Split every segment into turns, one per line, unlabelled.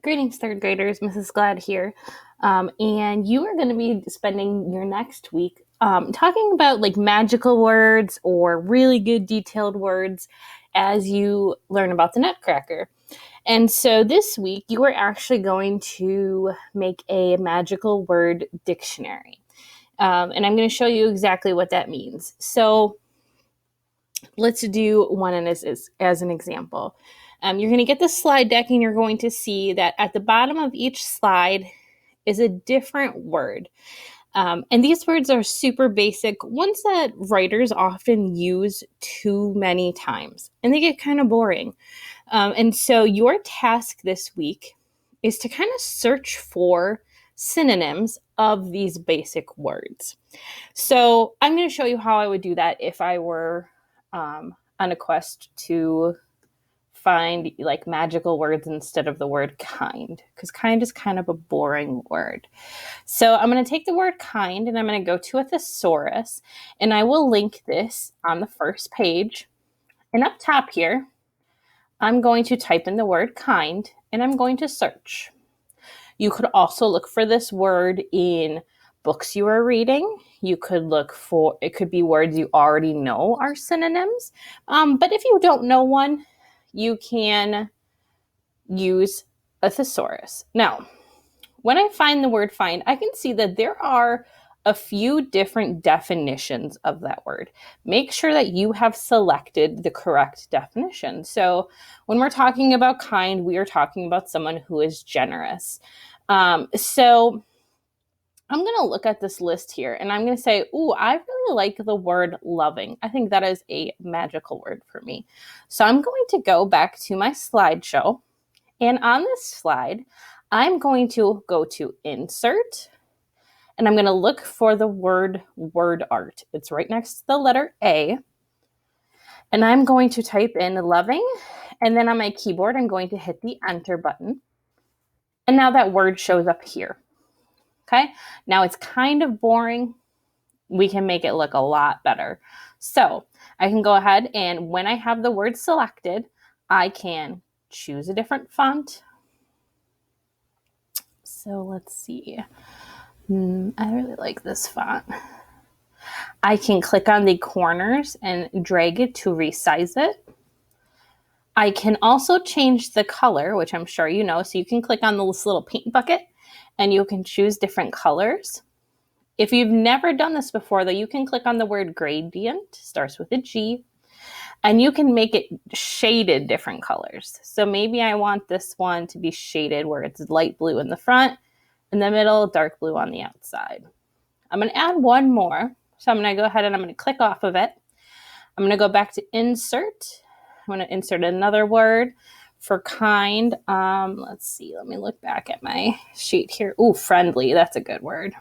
Greetings, third graders. Mrs. Glad here. And you are going to be spending your next week talking about like magical words or really good detailed words as you learn about the Nutcracker. And so this week, you are actually going to make a magical word dictionary. And I'm going to show you exactly what that means. So let's do one as an example. You're going to get the slide deck and you're going to see that at the bottom of each slide is a different word. And these words are super basic, ones that writers often use too many times, and they get kind of boring. And so your task this week is to kind of search for synonyms of these basic words. So I'm going to show you how I would do that if I were on a quest to find like magical words instead of the word kind, because kind is kind of a boring word. So I'm going to take the word kind and I'm going to go to a thesaurus, and I will link this on the first page. And up top here, I'm going to type in the word kind and I'm going to search. You could also look for this word in books you are reading. You could look for, it could be words you already know are synonyms. But if you don't know one, you can use a thesaurus. Now, when I find the word find, I can see that there are a few different definitions of that word. Make sure that you have selected the correct definition. So when we're talking about kind, we are talking about someone who is generous. So I'm going to look at this list here and I'm going to say, ooh, I really like the word loving. I think that is a magical word for me. So I'm going to go back to my slideshow. And on this slide, I'm going to go to Insert, and I'm going to look for the word word art. It's right next to the letter A. And I'm going to type in loving, and then on my keyboard, I'm going to hit the Enter button. And now that word shows up here. Okay, now it's kind of boring. We can make it look a lot better. So I can go ahead and when I have the word selected, I can choose a different font. So let's see. I really like this font. I can click on the corners and drag it to resize it. I can also change the color, which I'm sure you know. So you can click on this little paint bucket and you can choose different colors. If you've never done this before, though, you can click on the word gradient, starts with a G, and you can make it shaded different colors. So maybe I want this one to be shaded where it's light blue in the front, in the middle, dark blue on the outside. I'm going to add one more. So I'm going to go ahead and I'm going to click off of it. I'm going to go back to insert. I'm going to insert another word for kind. Let's see. Let me look back at my sheet here. Ooh, friendly. That's a good word.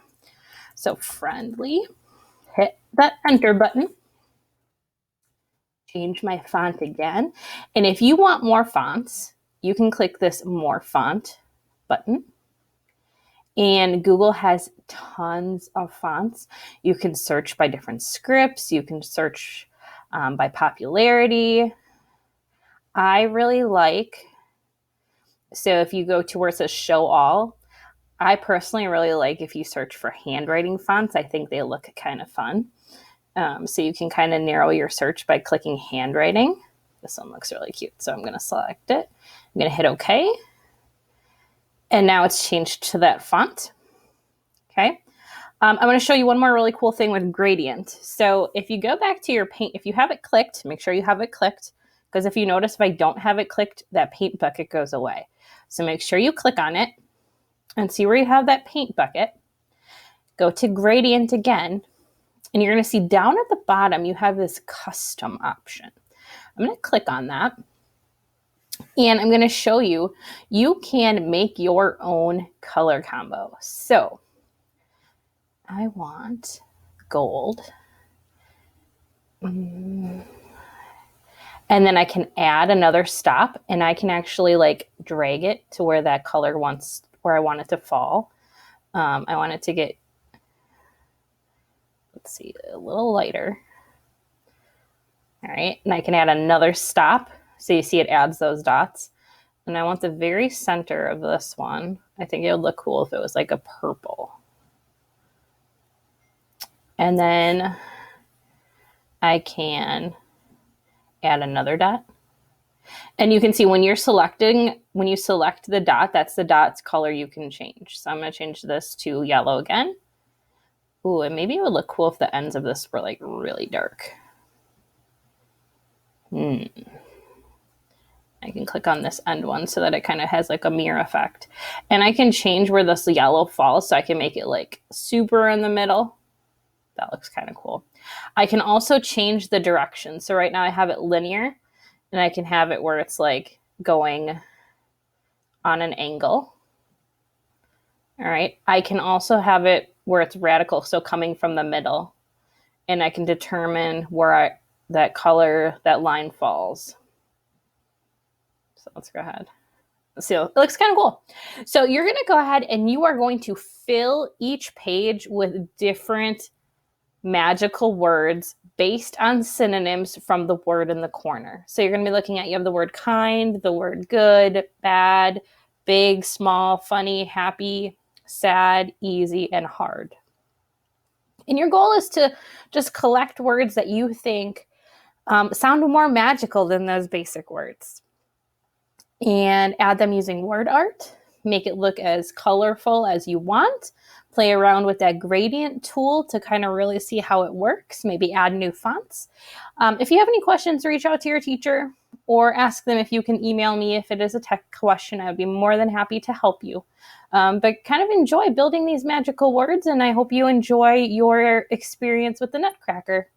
So friendly. Hit that enter button. Change my font again. And if you want more fonts, you can click this more font button. And Google has tons of fonts. You can search by different scripts. You can search by popularity. I really like, so if you go to where it says show all, I personally really like if you search for handwriting fonts. I think they look kind of fun. So you can kind of narrow your search by clicking handwriting. This one looks really cute, so I'm going to select it. I'm going to hit OK. And now it's changed to that font. Okay. I'm going to show you one more really cool thing with gradient. So if you go back to your paint, if you have it clicked, make sure you have it clicked, because if you notice, if I don't have it clicked, that paint bucket goes away. So make sure you click on it and see where you have that paint bucket. Go to gradient again, and you're going to see down at the bottom, you have this custom option. I'm going to click on that. And I'm going to show you, you can make your own color combo. So I want gold. And then I can add another stop, and I can actually like drag it to where that color wants, where I want it to fall. I want it to get, let's see, a little lighter. All right, and I can add another stop. So you see it adds those dots. And I want the very center of this one. I think it would look cool if it was like a purple. And then I can add another dot. And you can see when you select the dot, that's the dot's color you can change. So I'm going to change this to yellow again. Ooh, and maybe it would look cool if the ends of this were like really dark. I can click on this end one so that it kind of has like a mirror effect. And I can change where this yellow falls, so I can make it like super in the middle. That looks kind of cool. I can also change the direction. So right now I have it linear, and I can have it where it's like going on an angle. All right. I can also have it where it's radical, so coming from the middle. And I can determine where that color, that line falls. So let's go ahead. So it looks kind of cool. So you're going to go ahead and you are going to fill each page with different magical words based on synonyms from the word in the corner. So you're going to be looking at, you have the word kind, the word good, bad, big, small, funny, happy, sad, easy, and hard. And your goal is to just collect words that you think sound more magical than those basic words, and add them using word art. Make it look as colorful as you want. Play around with that gradient tool to kind of really see how it works. Maybe add new fonts. If you have any questions, reach out to your teacher or ask them. If you can email me if it is a tech question, I would be more than happy to help you. But kind of enjoy building these magical words, and I hope you enjoy your experience with the Nutcracker.